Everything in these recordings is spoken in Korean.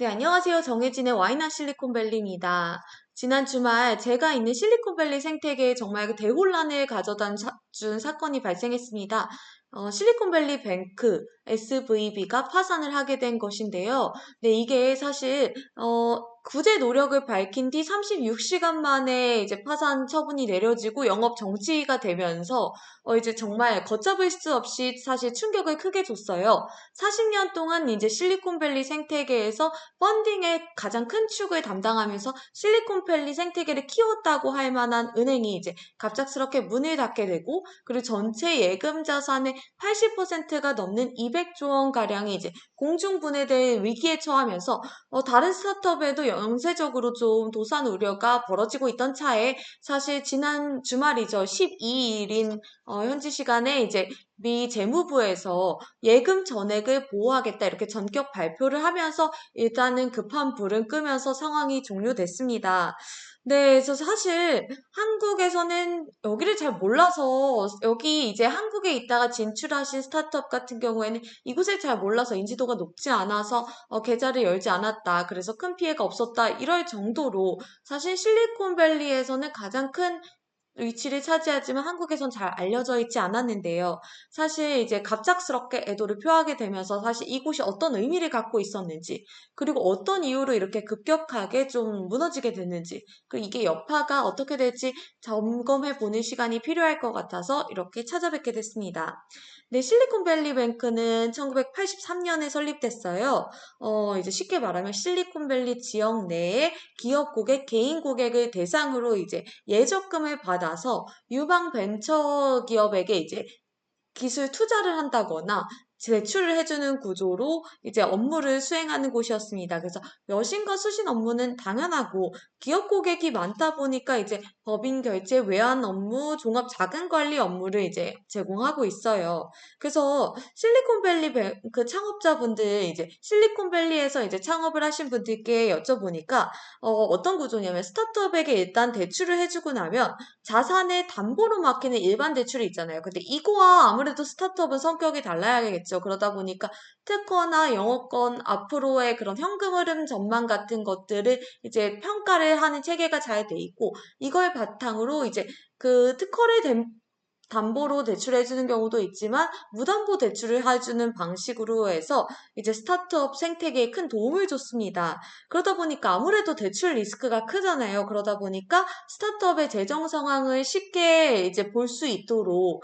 네, 안녕하세요. 정혜진의 와이나 실리콘밸리입니다. 지난 주말 제가 있는 실리콘밸리 생태계에 정말 그 대혼란을 가져다 준 사건이 발생했습니다. 실리콘밸리 뱅크, SVB가 파산을 하게 된 것인데요. 네, 이게 사실, 구제 노력을 밝힌 뒤 36시간 만에 이제 파산 처분이 내려지고 영업 정지가 되면서, 이제 정말 걷잡을 수 없이 사실 충격을 크게 줬어요. 40년 동안 이제 실리콘밸리 생태계에서 펀딩의 가장 큰 축을 담당하면서 실리콘밸리 생태계를 키웠다고 할 만한 은행이 이제 갑작스럽게 문을 닫게 되고, 그리고 전체 예금 자산의 80%가 넘는 200조 원 가량이 이제 공중분해될 위기에 처하면서 다른 스타트업에도 영세적으로 좀 도산 우려가 벌어지고 있던 차에, 사실 지난 주말이죠. 12일인 현지 시간에 이제 미 재무부에서 예금 전액을 보호하겠다 이렇게 전격 발표를 하면서 일단은 급한 불은 끄면서 상황이 종료됐습니다. 네, 그래서 사실 한국에서는 여기를 잘 몰라서, 여기 이제 한국에 있다가 진출하신 스타트업 같은 경우에는 이곳을 잘 몰라서, 인지도가 높지 않아서 계좌를 열지 않았다, 그래서 큰 피해가 없었다 이럴 정도로, 사실 실리콘밸리에서는 가장 큰 위치를 차지하지만 한국에선 잘 알려져 있지 않았는데요. 사실 이제 갑작스럽게 애도를 표하게 되면서 사실 이곳이 어떤 의미를 갖고 있었는지, 그리고 어떤 이유로 이렇게 급격하게 좀 무너지게 됐는지, 그리고 이게 여파가 어떻게 될지 점검해 보는 시간이 필요할 것 같아서 이렇게 찾아뵙게 됐습니다. 네, 실리콘밸리 뱅크는 1983년에 설립됐어요. 이제 쉽게 말하면 실리콘밸리 지역 내에 기업 고객, 개인 고객을 대상으로 이제 예적금을 받아서 유망 벤처 기업에게 이제 기술 투자를 한다거나 제출을 해주는 구조로 이제 업무를 수행하는 곳이었습니다. 그래서 여신과 수신 업무는 당연하고, 기업 고객이 많다 보니까 이제 법인 결제, 외환 업무, 종합 자금 관리 업무를 이제 제공하고 있어요. 그래서 실리콘밸리 그 창업자분들, 이제 실리콘밸리에서 이제 창업을 하신 분들께 여쭤보니까 어떤 구조냐면, 스타트업에게 일단 대출을 해주고 나면 자산을 담보로 맡기는 일반 대출이 있잖아요. 근데 이거와 아무래도 스타트업은 성격이 달라야겠죠. 그러다 보니까 특허나 영업권, 앞으로의 그런 현금 흐름 전망 같은 것들을 이제 평가를 하는 체계가 잘 돼 있고, 이걸 바탕으로 이제 그 특허를 담보로 대출해주는 경우도 있지만 무담보 대출을 해주는 방식으로 해서 이제 스타트업 생태계에 큰 도움을 줬습니다. 그러다 보니까 아무래도 대출 리스크가 크잖아요. 그러다 보니까 스타트업의 재정 상황을 쉽게 이제 볼 수 있도록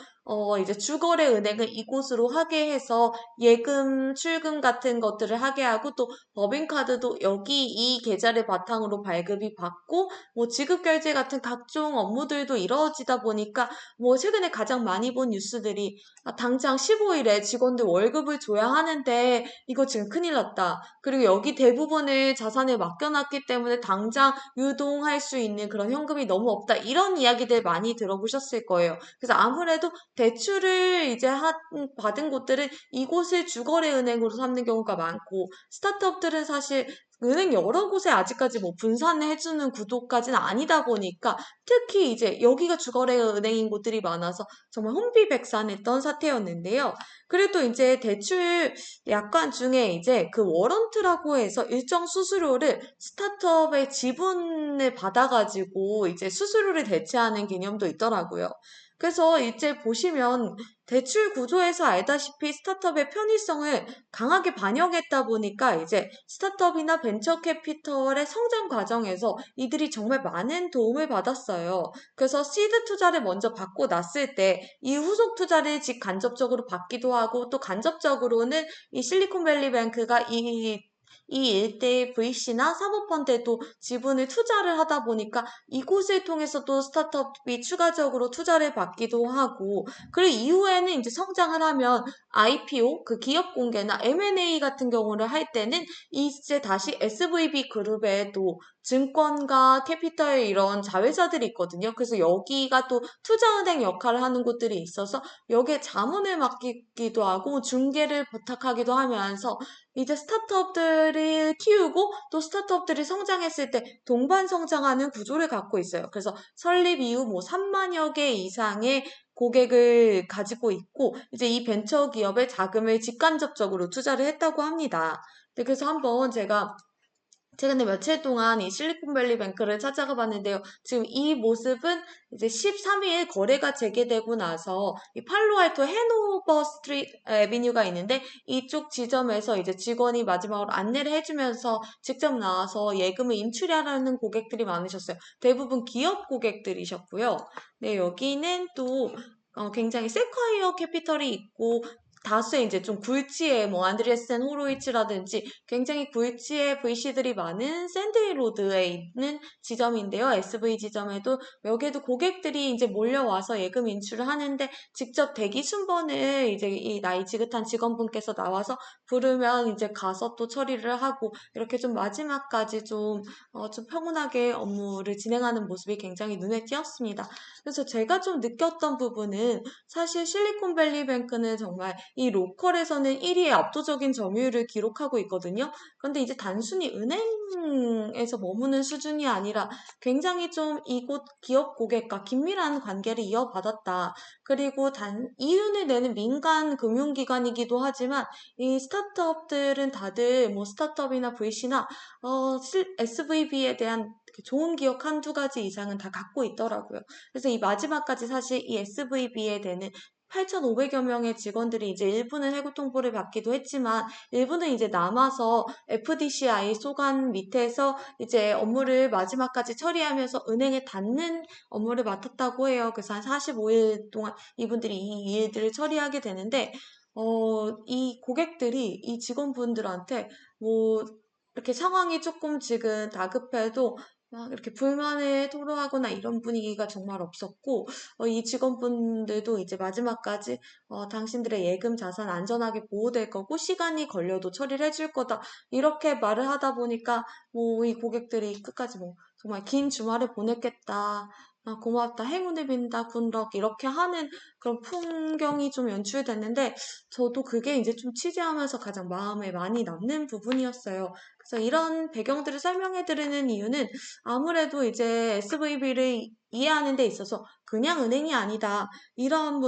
이제 주거래 은행을 이곳으로 하게 해서 예금, 출금 같은 것들을 하게 하고, 또 법인카드도 여기 이 계좌를 바탕으로 발급이 받고, 뭐 지급 결제 같은 각종 업무들도 이루어지다 보니까, 뭐 최근에 가장 많이 본 뉴스들이 당장 15일에 직원들 월급을 줘야 하는데 이거 지금 큰일 났다, 그리고 여기 대부분을 자산에 맡겨놨기 때문에 당장 유동할 수 있는 그런 현금이 너무 없다, 이런 이야기들 많이 들어보셨을 거예요. 그래서 아무래도 대출을 이제 받은 곳들은 이곳을 주거래 은행으로 삼는 경우가 많고, 스타트업들은 사실 은행 여러 곳에 아직까지 뭐 분산을 해주는 구도까지는 아니다 보니까, 특히 이제 여기가 주거래 은행인 곳들이 많아서 정말 혼비백산했던 사태였는데요. 그래도 이제 대출 약관 중에 이제 그 워런트라고 해서 일정 수수료를 스타트업의 지분을 받아가지고 이제 수수료를 대체하는 개념도 있더라고요. 그래서 이제 보시면 대출 구조에서 알다시피 스타트업의 편의성을 강하게 반영했다 보니까 이제 스타트업이나 벤처 캐피털의 성장 과정에서 이들이 정말 많은 도움을 받았어요. 그래서 시드 투자를 먼저 받고 났을 때 이 후속 투자를 직간접적으로 받기도 하고, 또 간접적으로는 이 실리콘밸리 뱅크가 이 일대의 VC나 사모펀드에도 지분을 투자를 하다 보니까 이곳을 통해서도 스타트업이 추가적으로 투자를 받기도 하고, 그리고 이후에는 이제 성장을 하면 IPO, 그 기업 공개나 M&A 같은 경우를 할 때는 이제 다시 SVB 그룹에 또 증권가, 캐피털 이런 자회사들이 있거든요. 그래서 여기가 또 투자은행 역할을 하는 곳들이 있어서 여기에 자문을 맡기기도 하고 중개를 부탁하기도 하면서 이제 스타트업들을 키우고, 또 스타트업들이 성장했을 때 동반 성장하는 구조를 갖고 있어요. 그래서 설립 이후 뭐 3만여 개 이상의 고객을 가지고 있고, 이제 이 벤처 기업에 자금을 직간접적으로 투자를 했다고 합니다. 네, 그래서 한번 제가 제가 근데 며칠 동안 이 실리콘밸리 뱅크를 찾아가 봤는데요. 지금 이 모습은 이제 13일 거래가 재개되고 나서 이 팔로알토 해노버 스트리트 애비뉴가 있는데 이쪽 지점에서 이제 직원이 마지막으로 안내를 해주면서 직접 나와서 예금을 인출하라는 고객들이 많으셨어요. 대부분 기업 고객들이셨고요. 네, 여기는 또 굉장히 세콰이어 캐피털이 있고 다수의 이제 좀 굴지의 뭐 안드레센 호로이츠라든지 굉장히 굴지의 VC들이 많은 샌드로드에 있는 지점인데요. SV 지점에도 여기에도 고객들이 이제 몰려와서 예금 인출을 하는데 직접 대기 순번을 이제 이 나이 지긋한 직원분께서 나와서 부르면 이제 가서 또 처리를 하고 이렇게 좀 마지막까지 좀 평온하게 업무를 진행하는 모습이 굉장히 눈에 띄었습니다. 그래서 제가 좀 느꼈던 부분은 사실 실리콘밸리 뱅크는 정말 이 로컬에서는 1위의 압도적인 점유율을 기록하고 있거든요. 그런데 이제 단순히 은행에서 머무는 수준이 아니라 굉장히 좀 이곳 기업 고객과 긴밀한 관계를 이어받았다. 그리고 이윤을 내는 민간 금융기관이기도 하지만 이 스타트업들은 다들 뭐 스타트업이나 VC나 SVB에 대한 좋은 기억 한두 가지 이상은 다 갖고 있더라고요. 그래서 이 마지막까지 사실 이 SVB에 대는 8,500여 명의 직원들이 이제 일부는 해고 통보를 받기도 했지만 일부는 이제 남아서 FDCI 소관 밑에서 이제 업무를 마지막까지 처리하면서 은행에 닿는 업무를 맡았다고 해요. 그래서 한 45일 동안 이분들이 이 일들을 처리하게 되는데 이 고객들이 이 직원분들한테 뭐 이렇게 상황이 조금 지금 다급해도 막 이렇게 불만을 토로하거나 이런 분위기가 정말 없었고, 이 직원분들도 이제 마지막까지, 당신들의 예금 자산 안전하게 보호될 거고, 시간이 걸려도 처리를 해줄 거다. 이렇게 말을 하다 보니까, 뭐, 이 고객들이 끝까지 뭐, 정말 긴 주말을 보냈겠다. 고맙다. 행운을 빈다. 굿럭. 이렇게 하는 그런 풍경이 좀 연출됐는데, 저도 그게 이제 좀 취재하면서 가장 마음에 많이 남는 부분이었어요. 그래서 이런 배경들을 설명해 드리는 이유는 아무래도 이제 SVB를 이해하는 데 있어서 그냥 은행이 아니다. 이런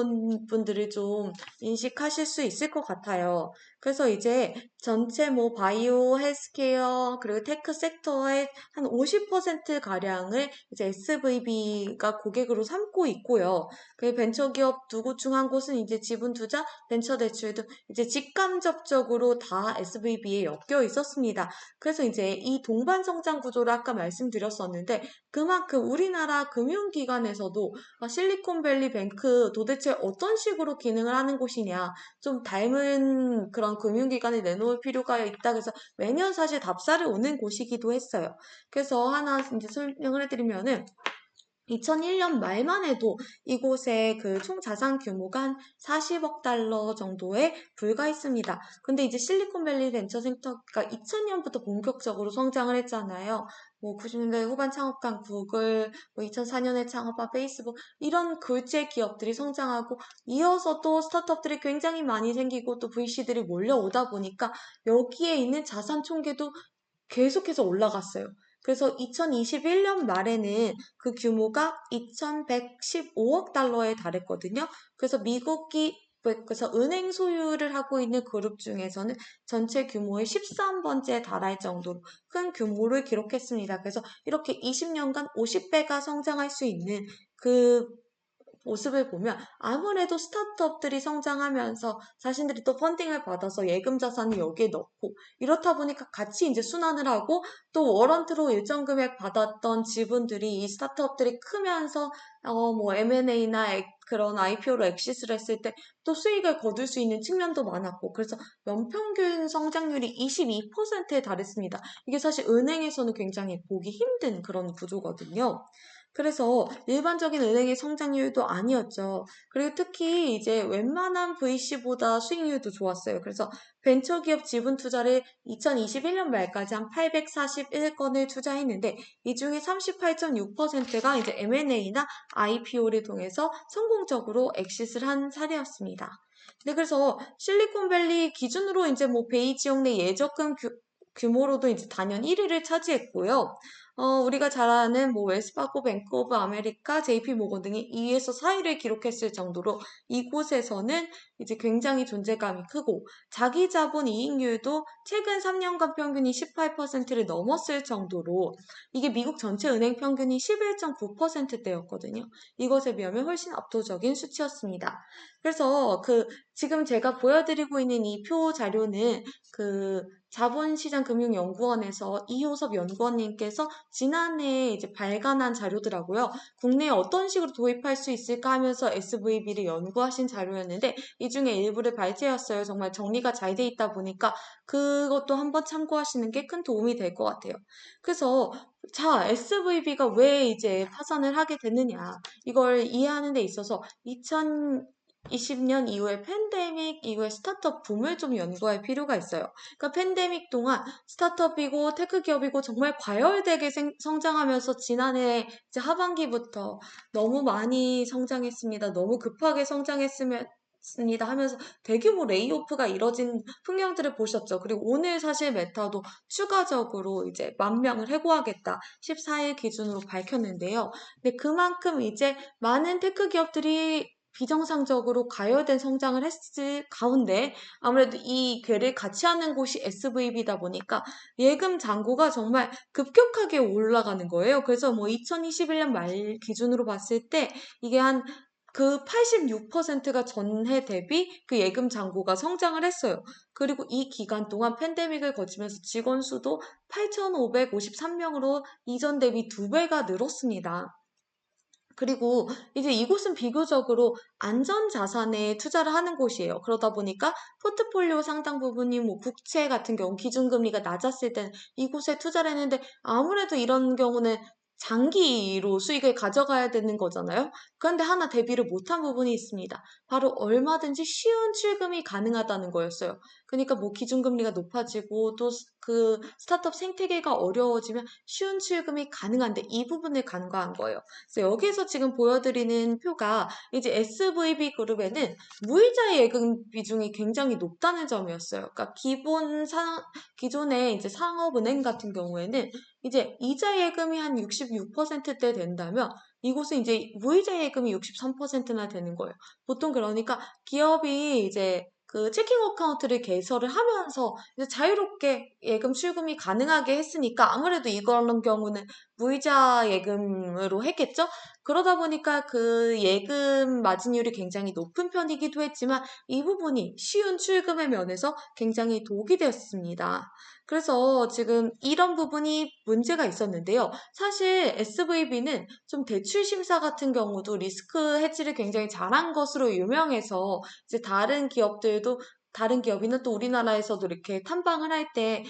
분들을 좀 인식하실 수 있을 것 같아요. 그래서 이제 전체 뭐 바이오, 헬스케어, 그리고 테크 섹터의 한 50%가량을 이제 SVB가 고객으로 삼고 있고요. 그 벤처기업 두 곳 중 한 곳은 이제 지분 투자, 벤처 대출도 이제 직간접적으로 다 SVB에 엮여 있었습니다. 그래서 이제 이 동반 성장 구조를 아까 말씀드렸었는데 그만큼 우리나라 금융기관에서도 실리콘밸리 뱅크 도대체 어떤 식으로 기능을 하는 곳이냐 좀 닮은 그런 금융기관을 내놓을 필요가 있다 그래서 매년 사실 답사를 오는 곳이기도 했어요. 그래서 하나 이제 설명을 해드리면은 2001년 말만 해도 이곳의 그 총 자산 규모가 한 40억 달러 정도에 불과했습니다. 근데 이제 실리콘밸리 벤처센터가 2000년부터 본격적으로 성장을 했잖아요. 뭐 90년대 후반 창업한 구글, 뭐 2004년에 창업한 페이스북 이런 굴지의 기업들이 성장하고 이어서 또 스타트업들이 굉장히 많이 생기고 또 VC들이 몰려오다 보니까 여기에 있는 자산 총계도 계속해서 올라갔어요. 그래서 2021년 말에는 그 규모가 2,115억 달러에 달했거든요. 그래서 미국이 그래서 은행 소유를 하고 있는 그룹 중에서는 전체 규모의 13번째에 달할 정도로 큰 규모를 기록했습니다. 그래서 이렇게 20년간 50배가 성장할 수 있는 그 모습을 보면 아무래도 스타트업들이 성장하면서 자신들이 또 펀딩을 받아서 예금 자산을 여기에 넣고 이렇다 보니까 같이 이제 순환을 하고 또 워런트로 일정 금액 받았던 지분들이 이 스타트업들이 크면서 뭐 M&A나 그런 IPO로 엑시스를 했을 때 또 수익을 거둘 수 있는 측면도 많았고 그래서 연평균 성장률이 22%에 달했습니다. 이게 사실 은행에서는 굉장히 보기 힘든 그런 구조거든요. 그래서 일반적인 은행의 성장률도 아니었죠. 그리고 특히 이제 웬만한 VC보다 수익률도 좋았어요. 그래서 벤처기업 지분 투자를 2021년 말까지 한 841건을 투자했는데 이 중에 38.6%가 이제 M&A나 IPO를 통해서 성공적으로 엑시스를 한 사례였습니다. 네, 그래서 실리콘밸리 기준으로 이제 뭐 베이지역 내 예적금 규모로도 이제 단연 1위를 차지했고요. 우리가 잘 아는 뭐 웰스파고, 뱅크 오브 아메리카, JP 모건 등이 2에서 4위를 기록했을 정도로 이곳에서는 이제 굉장히 존재감이 크고 자기 자본 이익률도 최근 3년간 평균이 18%를 넘었을 정도로 이게 미국 전체 은행 평균이 11.9%대였거든요. 이것에 비하면 훨씬 압도적인 수치였습니다. 그래서 지금 제가 보여드리고 있는 이 표 자료는 자본시장금융연구원에서 이효섭 연구원님께서 지난해 이제 발간한 자료더라고요. 국내에 어떤 식으로 도입할 수 있을까 하면서 SVB를 연구하신 자료였는데 이 중에 일부를 발제했어요. 정말 정리가 잘 돼 있다 보니까 그것도 한번 참고하시는 게 큰 도움이 될 것 같아요. 그래서 자, SVB가 왜 이제 파산을 하게 됐느냐 이걸 이해하는 데 있어서 2020년 이후에 팬데믹 이후에 스타트업 붐을 좀 연구할 필요가 있어요. 그러니까 팬데믹 동안 스타트업이고 테크 기업이고 정말 과열되게 성장하면서 지난해 이제 하반기부터 너무 많이 성장했습니다. 너무 급하게 성장했습니다 하면서 대규모 레이오프가 이뤄진 풍경들을 보셨죠. 그리고 오늘 사실 메타도 추가적으로 이제 10,000명을 해고하겠다 14일 기준으로 밝혔는데요. 근데 그만큼 이제 많은 테크 기업들이 비정상적으로 가열된 성장을 했을 가운데 아무래도 이 궤를 같이 하는 곳이 SVB다 보니까 예금 잔고가 정말 급격하게 올라가는 거예요. 그래서 뭐 2021년 말 기준으로 봤을 때 이게 한 86%가 전해 대비 그 예금 잔고가 성장을 했어요. 그리고 이 기간 동안 팬데믹을 거치면서 직원 수도 8,553명으로 이전 대비 2배가 늘었습니다. 그리고 이제 이곳은 비교적으로 안전자산에 투자를 하는 곳이에요. 그러다 보니까 포트폴리오 상당 부분이 뭐 국채 같은 경우 기준금리가 낮았을 땐 이곳에 투자를 했는데 아무래도 이런 경우는 장기로 수익을 가져가야 되는 거잖아요. 그런데 하나 대비를 못한 부분이 있습니다. 바로 얼마든지 쉬운 출금이 가능하다는 거였어요. 그러니까 뭐 기준금리가 높아지고 또 스타트업 생태계가 어려워지면 쉬운 출금이 가능한데 이 부분을 간과한 거예요. 그래서 여기서 지금 보여드리는 표가 이제 SVB 그룹에는 무이자 예금 비중이 굉장히 높다는 점이었어요. 그러니까 기존의 이제 상업은행 같은 경우에는 이제 이자 예금이 한 66%대 된다면 이곳은 이제 무이자 예금이 63%나 되는 거예요. 보통 그러니까 기업이 이제 체킹 어카운트를 개설을 하면서 이제 자유롭게 예금 출금이 가능하게 했으니까 아무래도 이런 경우는 무이자 예금으로 했겠죠? 그러다 보니까 그 예금 마진율이 굉장히 높은 편이기도 했지만 이 부분이 쉬운 출금의 면에서 굉장히 독이 되었습니다. 그래서 지금 이런 부분이 문제가 있었는데요. 사실 SVB는 좀 대출 심사 같은 경우도 리스크 해지를 굉장히 잘한 것으로 유명해서 이제 다른 기업이나 또 우리나라에서도 이렇게 탐방을 할 때,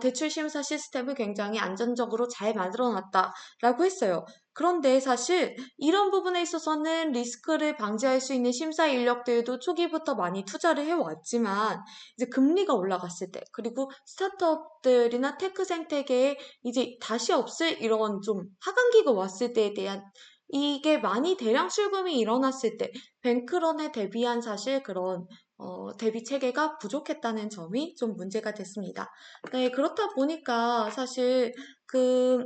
대출 심사 시스템을 굉장히 안전적으로 잘 만들어 놨다라고 했어요. 그런데 사실 이런 부분에 있어서는 리스크를 방지할 수 있는 심사 인력들도 초기부터 많이 투자를 해왔지만, 이제 금리가 올라갔을 때, 그리고 스타트업들이나 테크 생태계에 이제 다시 없을 이런 좀 하강기가 왔을 때에 대한 이게 많이 대량 출금이 일어났을 때 뱅크런에 대비한 사실 그런 대비 체계가 부족했다는 점이 좀 문제가 됐습니다. 네, 그렇다 보니까 사실 그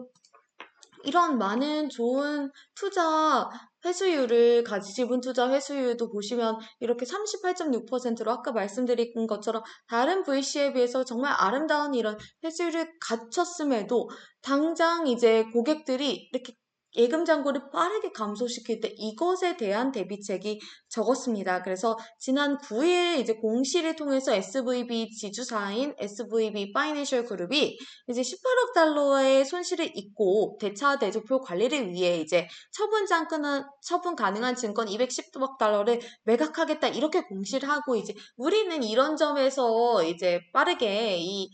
이런 많은 좋은 투자 회수율을 지분 투자 회수율도 보시면 이렇게 38.6%로 아까 말씀드린 것처럼 다른 VC에 비해서 정말 아름다운 이런 회수율을 갖췄음에도 당장 이제 고객들이 이렇게 예금 잔고를 빠르게 감소시킬 때 이것에 대한 대비책이 적었습니다. 그래서 지난 9일 이제 공시를 통해서 SVB 지주사인 SVB 파이낸셜 그룹이 이제 18억 달러의 손실을 입고 대차 대조표 관리를 위해 이제 처분 가능한 증권 210억 달러를 매각하겠다 이렇게 공시를 하고 이제 우리는 이런 점에서 이제 빠르게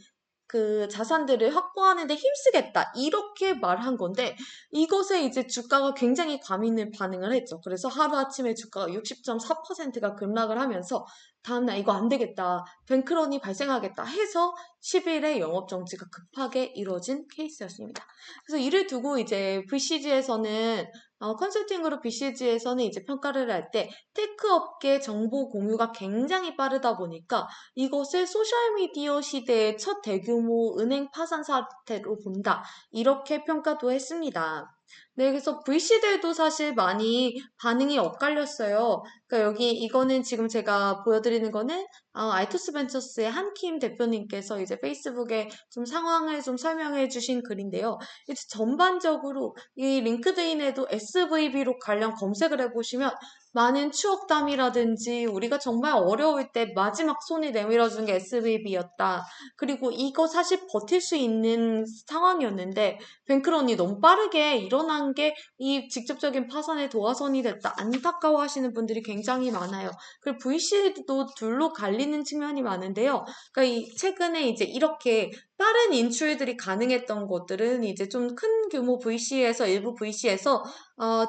자산들을 확보하는 데 힘쓰겠다. 이렇게 말한 건데, 이것에 이제 주가가 굉장히 과민을 반응을 했죠. 그래서 하루아침에 주가가 60.4%가 급락을 하면서, 다음날 이거 안 되겠다. 뱅크런이 발생하겠다 해서 10일에 영업정지가 급하게 이루어진 케이스였습니다. 그래서 이를 두고 이제 VCG에서는 컨설팅그룹 BCG에서는 이제 평가를 할 때 테크 업계 정보 공유가 굉장히 빠르다 보니까 이것을 소셜미디어 시대의 첫 대규모 은행 파산 사태로 본다. 이렇게 평가도 했습니다. 네, 그래서 VC들도 사실 많이 반응이 엇갈렸어요. 그러니까 여기 이거는 지금 제가 보여드리는 거는 아이투스 벤처스의 한킴 대표님께서 이제 페이스북에 좀 상황을 좀 설명해 주신 글인데요. 이제 전반적으로 이 링크드인에도 SVB로 관련 검색을 해보시면 많은 추억담이라든지 우리가 정말 어려울 때 마지막 손을 내밀어준 게 SVB였다. 그리고 이거 사실 버틸 수 있는 상황이었는데 뱅크런이 너무 빠르게 일어난 게 이 직접적인 파산의 도화선이 됐다. 안타까워하시는 분들이 굉장히 많아요. 그리고 VC도 둘로 갈리는 측면이 많은데요. 그러니까 이 최근에 이제 이렇게 빠른 인출들이 가능했던 것들은 이제 좀 큰 규모 VC에서 일부 VC에서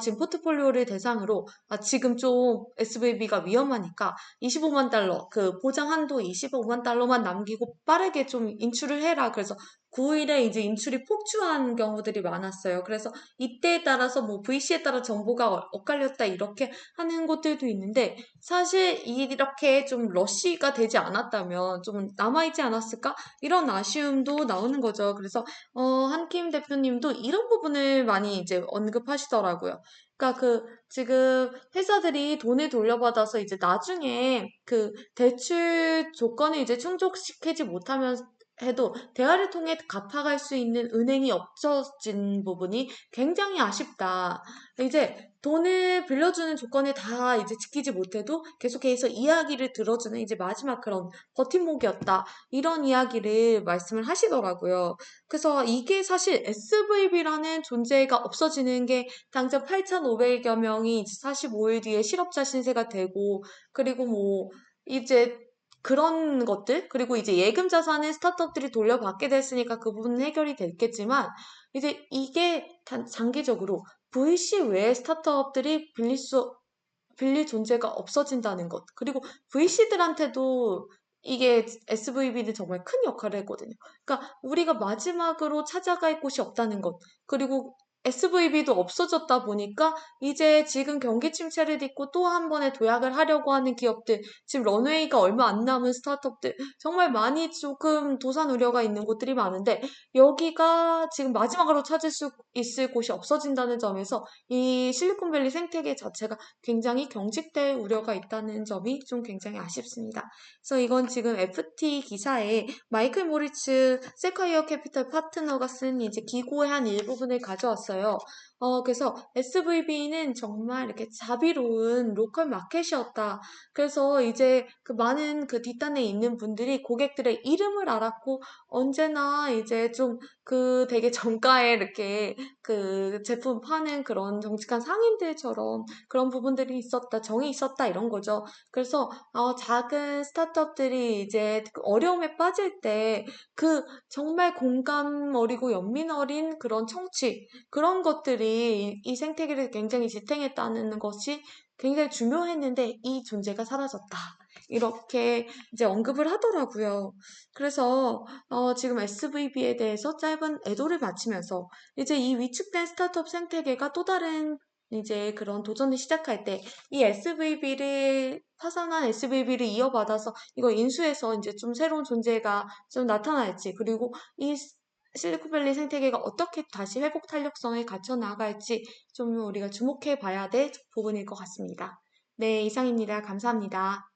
지금 포트폴리오를 대상으로 지금 좀 SVB가 위험하니까 25만 달러 그 보장 한도 25만 달러만 남기고 빠르게 좀 인출을 해라. 그래서 9일에 이제 인출이 폭주한 경우들이 많았어요. 그래서 이때에 따라서 뭐 VC에 따라 정보가 엇갈렸다 이렇게 하는 곳들도 있는데 사실 이렇게 좀 러시가 되지 않았다면 좀 남아있지 않았을까? 이런 아쉬움도 나오는 거죠. 그래서 한킴 대표님도 이런 부분을 많이 이제 언급하시더라고요. 그러니까 그 지금 회사들이 돈을 돌려받아서 이제 나중에 그 대출 조건을 이제 충족시키지 못하면 해도 대화를 통해 갚아갈 수 있는 은행이 없어진 부분이 굉장히 아쉽다. 이제 돈을 빌려주는 조건을 다 이제 지키지 못해도 계속해서 이야기를 들어주는 이제 마지막 그런 버팀목이었다. 이런 이야기를 말씀을 하시더라고요. 그래서 이게 사실 SVB라는 존재가 없어지는 게 당장 8,500여 명이 45일 뒤에 실업자 신세가 되고, 그리고 뭐, 이제 그런 것들, 그리고 이제 예금 자산을 스타트업들이 돌려받게 됐으니까 그 부분은 해결이 됐겠지만, 이제 이게 장기적으로 VC 외의 스타트업들이 빌릴 존재가 없어진다는 것. 그리고 VC들한테도 이게 SVB는 정말 큰 역할을 했거든요. 그러니까 우리가 마지막으로 찾아갈 곳이 없다는 것. 그리고 SVB도 없어졌다 보니까 이제 지금 경기 침체를 딛고 또 한 번에 도약을 하려고 하는 기업들, 지금 런웨이가 얼마 안 남은 스타트업들, 정말 많이 조금 도산 우려가 있는 곳들이 많은데 여기가 지금 마지막으로 찾을 수 있을 곳이 없어진다는 점에서 이 실리콘밸리 생태계 자체가 굉장히 경직될 우려가 있다는 점이 좀 굉장히 아쉽습니다. 그래서 이건 지금 FT 기사에 마이클 모리츠 세콰이어 캐피털 파트너가 쓴 이제 기고의 한 일부분을 가져왔어요. 그래서 SVB는 정말 이렇게 자비로운 로컬 마켓이었다. 그래서 이제 그 많은 그 뒷단에 있는 분들이 고객들의 이름을 알았고 언제나 이제 좀 그 되게 정가에 이렇게 그 제품 파는 그런 정직한 상인들처럼 그런 부분들이 있었다, 정이 있었다 이런 거죠. 그래서 작은 스타트업들이 이제 그 어려움에 빠질 때 그 정말 공감 어리고 연민 어린 그런 청취 그런 것들이 이 생태계를 굉장히 지탱했다는 것이 굉장히 중요했는데 이 존재가 사라졌다. 이렇게 이제 언급을 하더라고요. 그래서 지금 SVB에 대해서 짧은 애도를 바치면서 이제 이 위축된 스타트업 생태계가 또 다른 이제 그런 도전을 시작할 때 이 SVB를 파산한 SVB를 이어받아서 이거 인수해서 이제 좀 새로운 존재가 좀 나타날지 그리고 이 실리콘밸리 생태계가 어떻게 다시 회복 탄력성을 갖춰 나갈지 좀 우리가 주목해 봐야 될 부분일 것 같습니다. 네, 이상입니다. 감사합니다.